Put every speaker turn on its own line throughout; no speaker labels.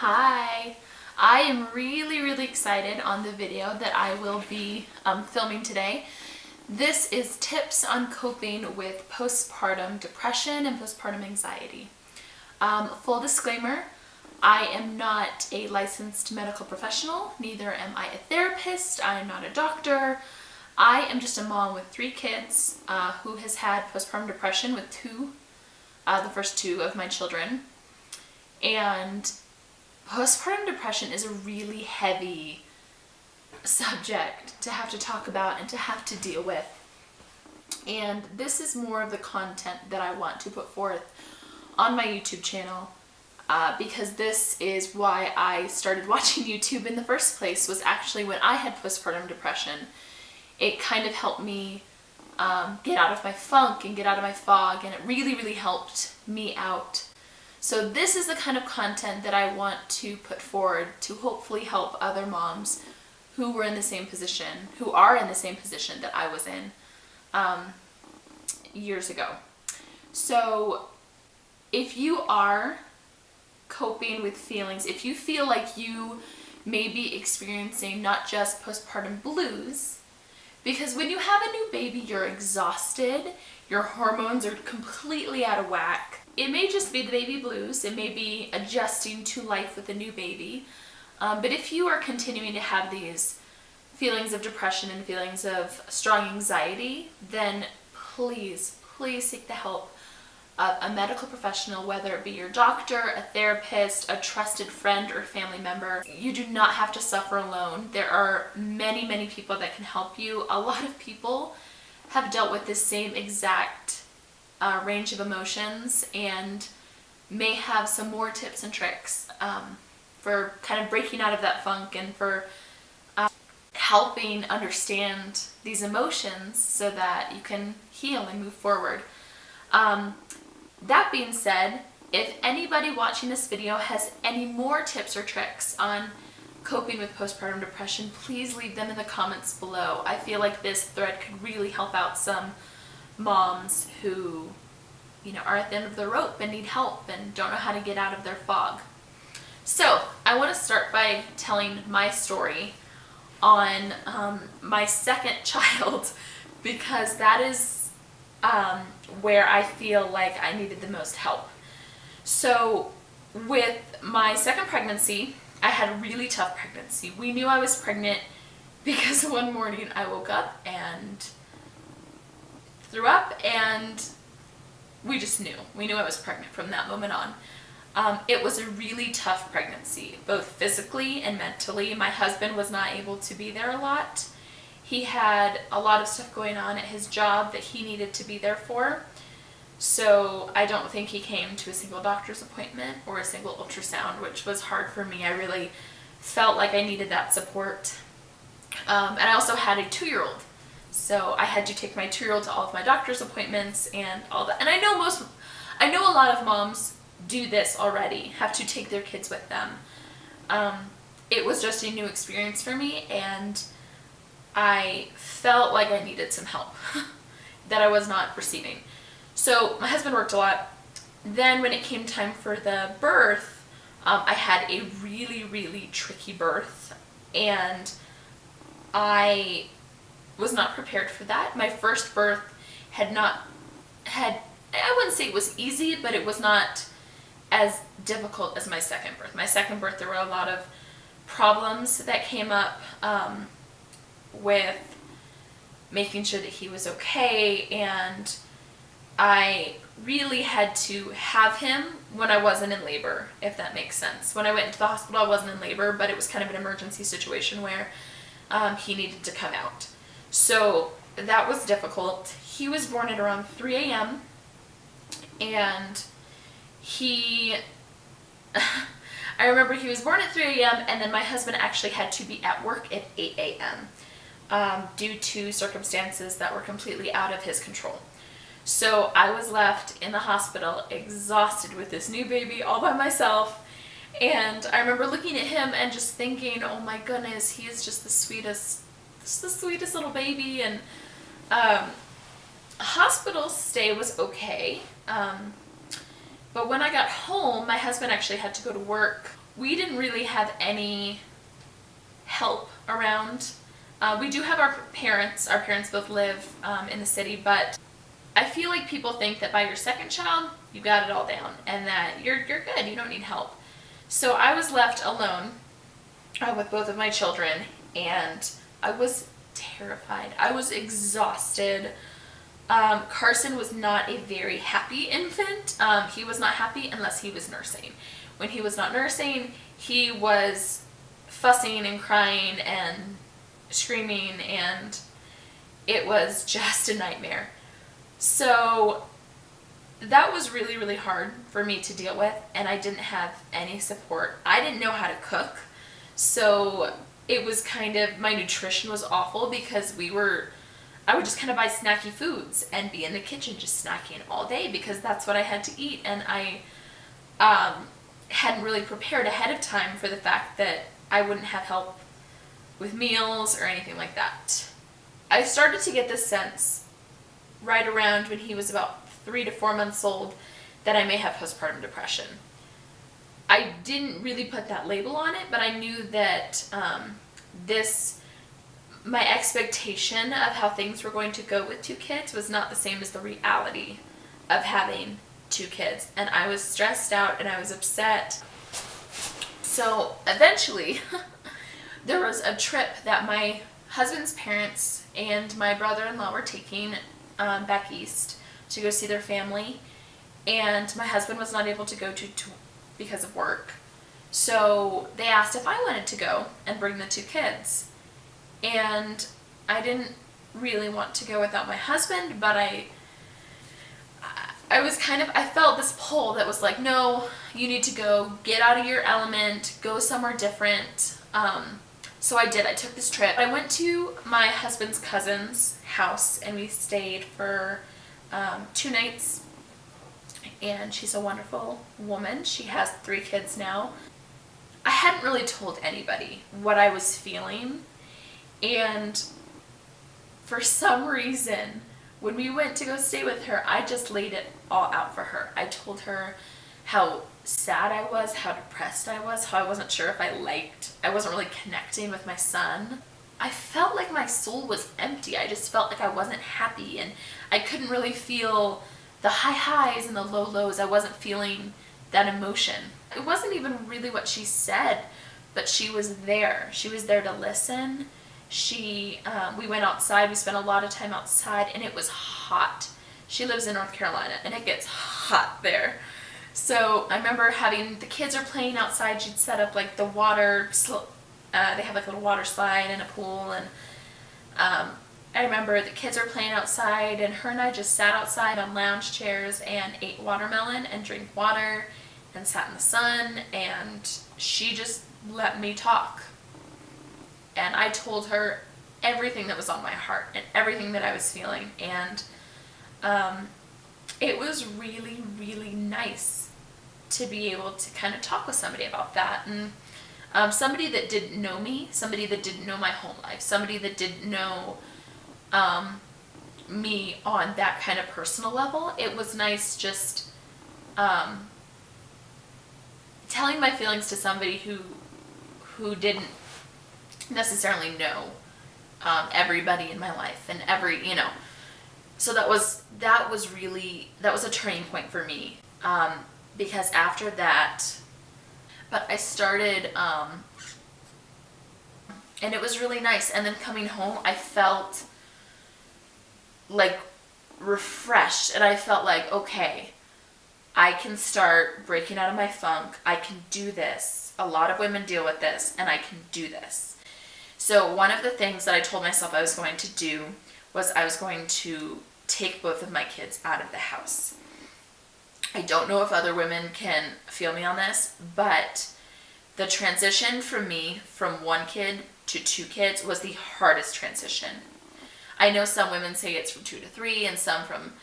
Hi! I am really excited on the video that I will be filming today. This is tips on coping with postpartum depression and postpartum anxiety. Full disclaimer, I am not a licensed medical professional, neither am I a therapist, I am not a doctor. I am just a mom with 3 kids who has had postpartum depression with the first 2 of my children. And postpartum depression is a really heavy subject to have to talk about and to have to deal with. And this is more of the content that I want to put forth on my YouTube channel because this is why I started watching YouTube in the first place, was actually when I had postpartum depression. It kind of helped me get out of my funk and get out of my fog, and it really helped me out. So this is the kind of content that I want to put forward to hopefully help other moms who are in the same position that I was in years ago. So if you are coping with feelings, if you feel like you may be experiencing not just postpartum blues, because when you have a new baby, you're exhausted, your hormones are completely out of whack. It may just be the baby blues, it may be adjusting to life with a new baby, but if you are continuing to have these feelings of depression and feelings of strong anxiety, then please seek the help of a medical professional, whether it be your doctor, a therapist, a trusted friend or family member. You do not have to suffer alone. There are many people that can help you. A lot of people have dealt with this same exact range of emotions and may have some more tips and tricks for kind of breaking out of that funk and for helping understand these emotions so that you can heal and move forward. That being said, if anybody watching this video has any more tips or tricks on coping with postpartum depression, please leave them in the comments below. I feel like this thread could really help out some moms who, are at the end of the rope and need help and don't know how to get out of their fog. So I want to start by telling my story on my second child, because that is where I feel like I needed the most help. So with my second pregnancy, I had a really tough pregnancy. We knew I was pregnant because one morning I woke up and threw up, and we just knew. We knew I was pregnant from that moment on. It was a really tough pregnancy, both physically and mentally. My husband was not able to be there a lot. He had a lot of stuff going on at his job that he needed to be there for. So I don't think he came to a single doctor's appointment or a single ultrasound, which was hard for me. I really felt like I needed that support. And I also had a 2-year-old. So I had to take my 2-year-old to all of my doctor's appointments and all that. And I know a lot of moms do this already, have to take their kids with them. It was just a new experience for me, and I felt like I needed some help that I was not receiving. So my husband worked a lot. Then when it came time for the birth, I had a really tricky birth, and I was not prepared for that. My first birth I wouldn't say it was easy, but it was not as difficult as my second birth. My second birth, there were a lot of problems that came up with making sure that he was okay, and I really had to have him when I wasn't in labor, if that makes sense. When I went into the hospital, I wasn't in labor, but it was kind of an emergency situation where he needed to come out. So that was difficult. He was born at around 3 a.m. and I remember he was born at 3 a.m. and then my husband actually had to be at work at 8 a.m. Due to circumstances that were completely out of his control. So I was left in the hospital exhausted with this new baby all by myself, and I remember looking at him and just thinking, oh my goodness, he is just the sweetest little baby. And hospital stay was okay. But when I got home, my husband actually had to go to work we didn't really have any help around. We do have our parents. Our parents both live in the city, but I feel like people think that by your second child, you got it all down and that you're good, you don't need help. So I was left alone with both of my children, and I was terrified. I was exhausted. Carson was not a very happy infant. He was not happy unless he was nursing. When he was not nursing, he was fussing and crying and screaming, and it was just a nightmare. So that was really, really hard for me to deal with, and I didn't have any support. I didn't know how to cook, so it was kind of, my nutrition was awful because I would just kind of buy snacky foods and be in the kitchen just snacking all day because that's what I had to eat, and I hadn't really prepared ahead of time for the fact that I wouldn't have help with meals or anything like that. I started to get this sense right around when he was about 3 to 4 months old that I may have postpartum depression. I didn't really put that label on it, but I knew that my expectation of how things were going to go with 2 kids was not the same as the reality of having 2 kids. And I was stressed out and I was upset. So eventually, there was a trip that my husband's parents and my brother-in-law were taking back east to go see their family, and my husband was not able to go to because of work. So they asked if I wanted to go and bring the 2 kids, and I didn't really want to go without my husband, but I felt this pull that was like, no, you need to go, get out of your element, go somewhere different. So I did. I took this trip. I went to my husband's cousin's house, and we stayed for 2 nights, and she's a wonderful woman. She has 3 kids now. I hadn't really told anybody what I was feeling, and for some reason, when we went to go stay with her, I just laid it all out for her. I told her how sad I was, how depressed I was, how I wasn't sure if I wasn't really connecting with my son. I felt like my soul was empty. I just felt like I wasn't happy, and I couldn't really feel the high highs and the low lows. I wasn't feeling that emotion. It wasn't even really what she said, but she was there. She was there to listen. We went outside. We spent a lot of time outside, and it was hot. She lives in North Carolina, and it gets hot there. So I remember the kids are playing outside. She'd set up like the water, they have like a little water slide and a pool, and I remember the kids are playing outside, and her and I just sat outside on lounge chairs and ate watermelon and drank water and sat in the sun, and she just let me talk. And I told her everything that was on my heart and everything that I was feeling, and it was really, really nice to be able to kind of talk with somebody about that. And somebody that didn't know me, somebody that didn't know my home life, somebody that didn't know me on that kind of personal level. It was nice just telling my feelings to somebody who didn't necessarily know everybody in my life and so that was a turning point for me, because after that, but I started, and it was really nice. And then coming home, I felt like refreshed, and I felt like, okay, I can start breaking out of my funk. I can do this. A lot of women deal with this, and I can do this. So one of the things that I told myself I was going to do was I was going to take both of my kids out of the house. I don't know if other women can feel me on this, but the transition for me from 1 kid to 2 kids was the hardest transition. I know some women say it's from 2 to 3 and some from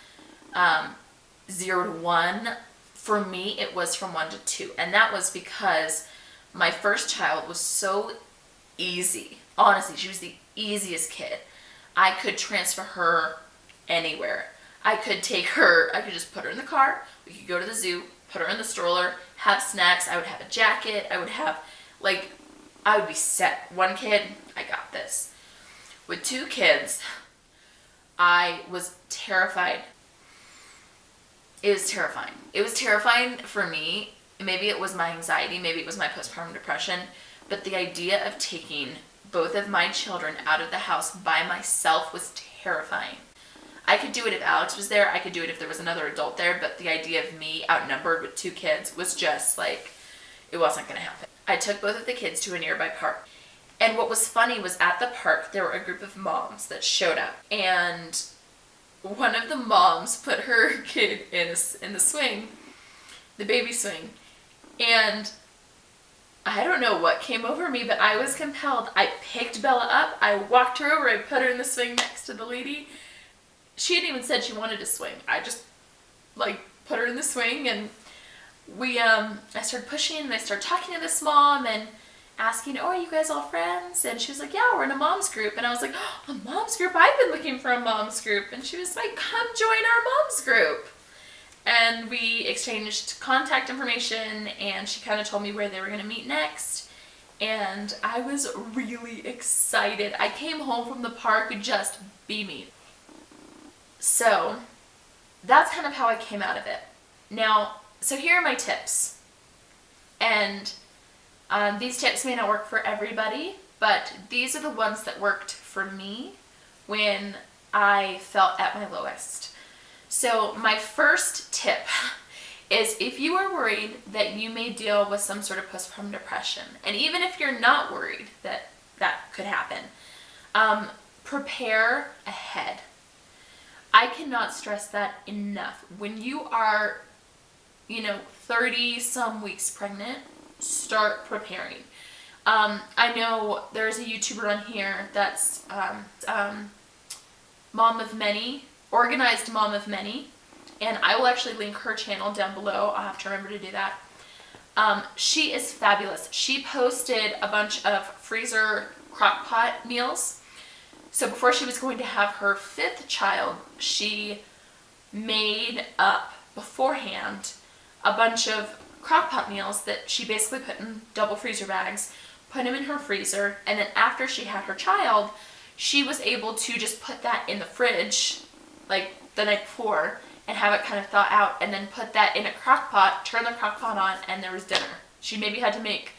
0 to 1. For me, it was from 1 to 2. And that was because my first child was so easy. Honestly, she was the easiest kid. I could transfer her anywhere. I could just put her in the car. We could go to the zoo, put her in the stroller, have snacks, I would have a jacket, I would have, like, I would be set. One kid, I got this. With 2 kids, I was terrified. It was terrifying. It was terrifying for me. Maybe it was my anxiety, maybe it was my postpartum depression, but the idea of taking both of my children out of the house by myself was terrifying. I could do it if Alex was there, I could do it if there was another adult there, but the idea of me outnumbered with 2 kids was just like, it wasn't going to happen. I took both of the kids to a nearby park. And what was funny was at the park, there were a group of moms that showed up. And one of the moms put her kid in the swing, the baby swing. And I don't know what came over me, but I was compelled. I picked Bella up, I walked her over, I put her in the swing next to the lady. She hadn't even said she wanted to swing. I just, like, put her in the swing, and I started pushing, and I started talking to this mom and asking, oh, are you guys all friends? And she was like, yeah, we're in a mom's group. And I was like, oh, a mom's group? I've been looking for a mom's group. And she was like, come join our mom's group. And we exchanged contact information, and she kind of told me where they were going to meet next. And I was really excited. I came home from the park just beaming. So that's kind of how I came out of it. Now, so here are my tips. And these tips may not work for everybody, but these are the ones that worked for me when I felt at my lowest. So my first tip is, if you are worried that you may deal with some sort of postpartum depression, and even if you're not worried that that could happen, prepare ahead. I cannot stress that enough. When you are, 30 some weeks pregnant, start preparing. I know there's a YouTuber on here that's Mom of Many, Organized Mom of Many, and I will actually link her channel down below. I'll have to remember to do that. She is fabulous. She posted a bunch of freezer crock pot meals. So before she was going to have her 5th child, she made up beforehand a bunch of crock pot meals that she basically put in double freezer bags, put them in her freezer, and then after she had her child, she was able to just put that in the fridge like the night before and have it kind of thaw out, and then put that in a crock pot, turn the crock pot on, and there was dinner. She maybe had to make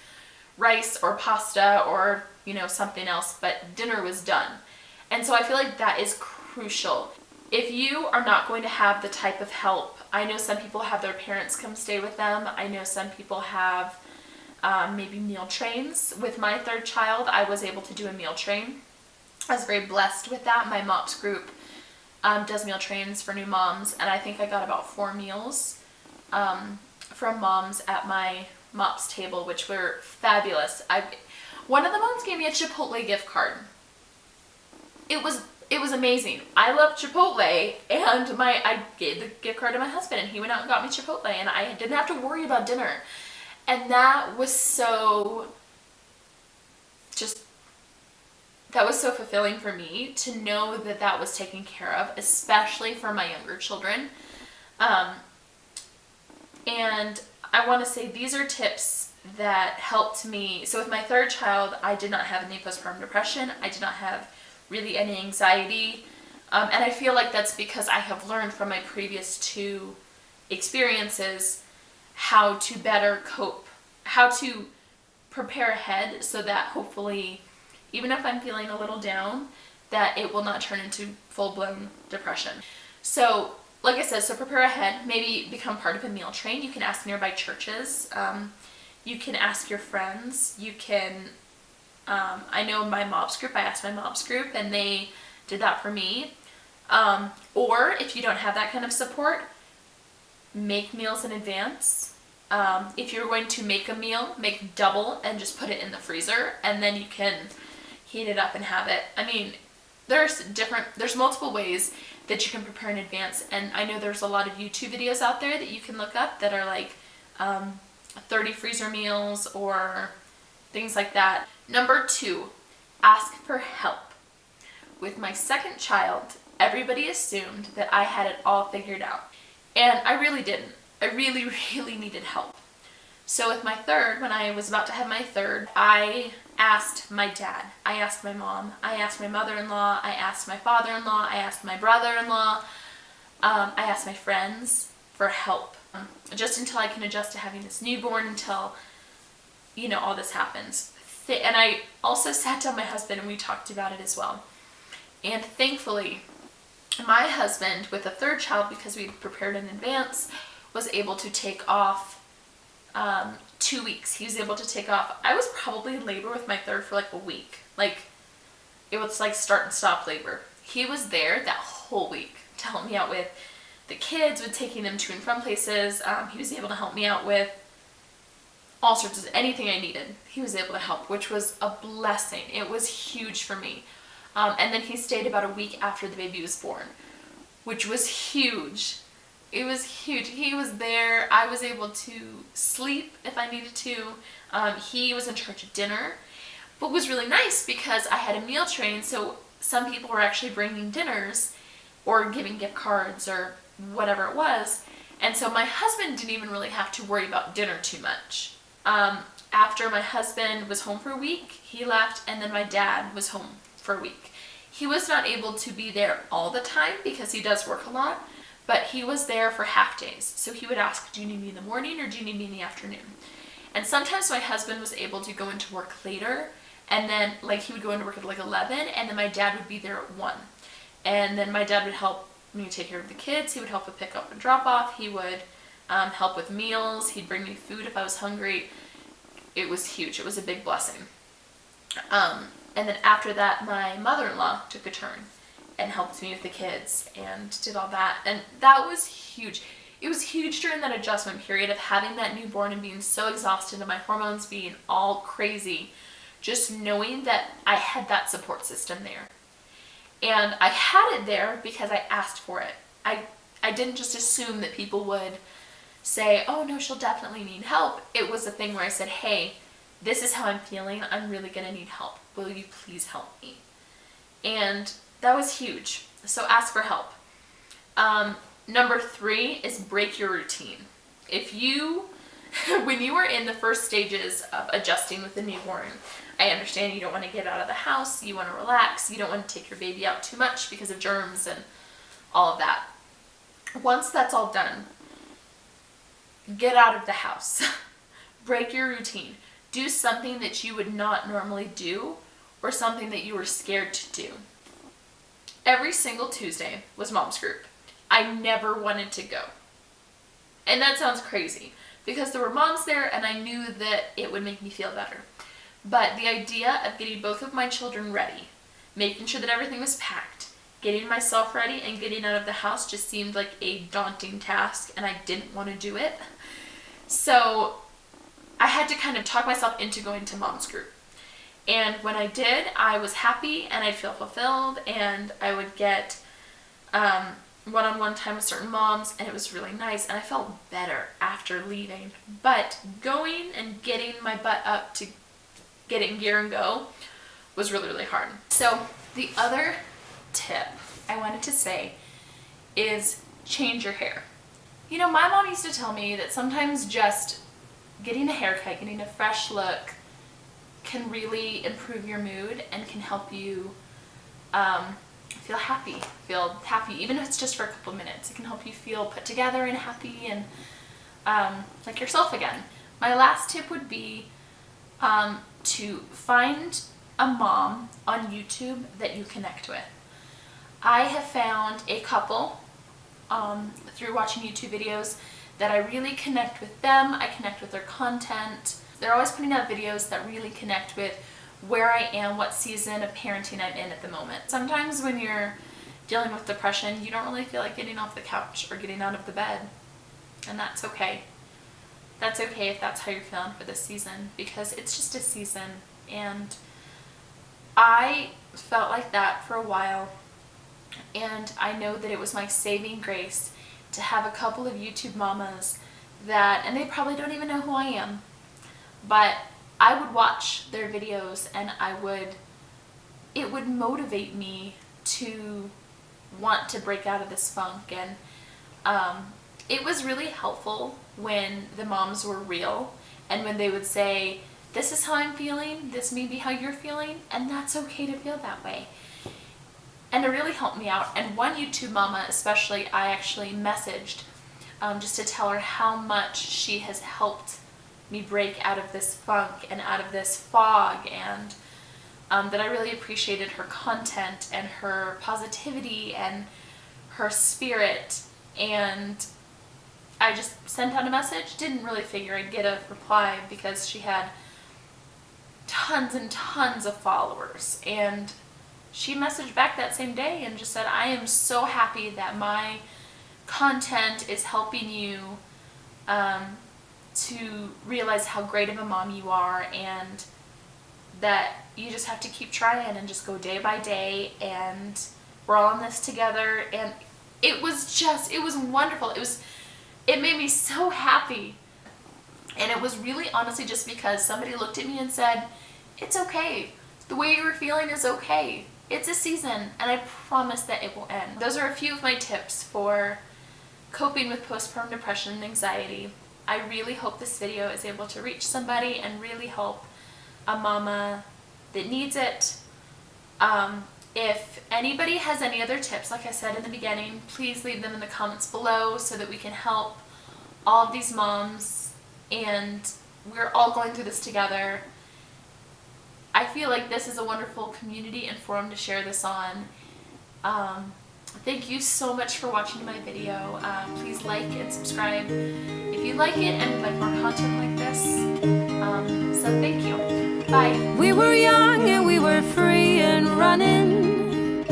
rice or pasta or, something else, but dinner was done. And so I feel like that is crucial. If you are not going to have the type of help, I know some people have their parents come stay with them. I know some people have maybe meal trains. With my 3rd child, I was able to do a meal train. I was very blessed with that. My MOPS group does meal trains for new moms, and I think I got about 4 meals from moms at my MOPS table, which were fabulous. One of the moms gave me a Chipotle gift card. It was amazing. I love Chipotle, and I gave the gift card to my husband, and he went out and got me Chipotle, and I didn't have to worry about dinner. And that was so fulfilling for me to know that that was taken care of, especially for my younger children. And I want to say these are tips that helped me. So with my 3rd child, I did not have any postpartum depression. I did not have really any anxiety. And I feel like that's because I have learned from my previous 2 experiences how to better cope, how to prepare ahead so that hopefully, even if I'm feeling a little down, that it will not turn into full-blown depression. So, like I said, so prepare ahead. Maybe become part of a meal train. You can ask nearby churches. You can ask your friends. You can, I know my MOPS group, I asked my MOPS group, and they did that for me. Or if you don't have that kind of support, make meals in advance. If you're going to make a meal, make double and just put it in the freezer, and then you can heat it up and have it. I mean, there's multiple ways that you can prepare in advance, and I know there's a lot of YouTube videos out there that you can look up that are like 30 freezer meals or things like that. Number 2, ask for help. With my 2nd child, everybody assumed that I had it all figured out, and I really didn't. I really, really needed help. So with my third, when I was about to have my third, I asked my dad, I asked my mom, I asked my mother-in-law, I asked my father-in-law, I asked my brother-in-law, I asked my friends for help. Just until I can adjust to having this newborn, until, you know, all this happens. And I also sat down with my husband and we talked about it as well. And thankfully, my husband, with a third child, because we'd prepared in advance, was able to take off 2 weeks. He was able to take off. I was probably in labor with my third for like a week. Like, it was like start and stop labor. He was there that whole week to help me out with the kids, with taking them to and from places. He was able to help me out with all sorts of anything I needed. He was able to help, which was a blessing. It was huge for me. And then he stayed about a week after the baby was born, which was huge. It was huge. He was there. I was able to sleep if I needed to. He was in charge of dinner, but was really nice because I had a meal train, so some people were actually bringing dinners or giving gift cards or whatever it was. And so my husband didn't even really have to worry about dinner too much. After my husband was home for a week, he left, and then my dad was home for a week. He was not able to be there all the time because he does work a lot, but he was there for half days. So he would ask, do you need me in the morning or do you need me in the afternoon? And sometimes my husband was able to go into work later, and then like he would go into work at like 11, and then my dad would be there at 1. And then my dad would help me take care of the kids. He would help with pick up and drop off. He would help with meals. He'd bring me food if I was hungry. It was huge. It was a big blessing. And then after that, my mother-in-law took a turn and helped me with the kids and did all that. And that was huge. It was huge during that adjustment period of having that newborn and being so exhausted and my hormones being all crazy. Just knowing that I had that support system there. And I had it there because I asked for it. I didn't just assume that people would say, oh no, she'll definitely need help. It was a thing where I said, hey, this is how I'm feeling. I'm really going to need help. Will you please help me? And that was huge. So ask for help. Number 3 is break your routine. If you, when you are in the first stages of adjusting with the newborn, I understand you don't want to get out of the house, you want to relax, you don't want to take your baby out too much because of germs and all of that. Once that's all done, get out of the house. Break your routine. Do something that you would not normally do or something that you were scared to do. Every single Tuesday was mom's group. I never wanted to go. And that sounds crazy because there were moms there and I knew that it would make me feel better. But the idea of getting both of my children ready, making sure that everything was packed, getting myself ready and getting out of the house just seemed like a daunting task and I didn't want to do it. So I had to kind of talk myself into going to mom's group. And when I did, I was happy and I'd feel fulfilled and I would get one-on-one time with certain moms and it was really nice and I felt better after leaving. But going and getting my butt up to get it in gear and go was really, really hard. So the other tip I wanted to say is change your hair. You know, my mom used to tell me that sometimes just getting a haircut, getting a fresh look can really improve your mood and can help you feel happy, even if it's just for a couple of minutes. It can help you feel put together and happy and like yourself again. My last tip would be to find a mom on YouTube that you connect with. I have found a couple through watching YouTube videos that I really connect with them. I connect with their content. They're always putting out videos that really connect with where I am, what season of parenting I'm in at the moment. Sometimes when you're dealing with depression, you don't really feel like getting off the couch or getting out of the bed. And that's okay. That's okay if that's how you're feeling for this season, because it's just a season. And I felt like that for a while. And I know that it was my saving grace to have a couple of YouTube mamas that, and they probably don't even know who I am, but I would watch their videos and it would motivate me to want to break out of this funk. And it was really helpful when the moms were real and when they would say, this is how I'm feeling, this may be how you're feeling, and that's okay to feel that way. And it really helped me out. And one YouTube mama especially, I actually messaged just to tell her how much she has helped me break out of this funk and out of this fog, and that I really appreciated her content and her positivity and her spirit. And I just sent out a message, didn't really figure I'd get a reply because she had tons and tons of followers, and she messaged back that same day and just said, I am so happy that my content is helping you to realize how great of a mom you are, and that you just have to keep trying and just go day by day, and we're all in this together. And it was wonderful. It made me so happy. And it was really honestly just because somebody looked at me and said, it's okay. The way you were feeling is okay. It's a season, and I promise that it will end. Those are a few of my tips for coping with postpartum depression and anxiety. I really hope this video is able to reach somebody and really help a mama that needs it. If anybody has any other tips, like I said in the beginning, please leave them in the comments below so that we can help all of these moms, and we're all going through this together. I feel like this is a wonderful community and forum to share this on. Thank you so much for watching my video. Please like and subscribe if you like it and would like more content like this. So thank you. Bye.
We were young and we were free and running,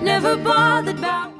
never bothered about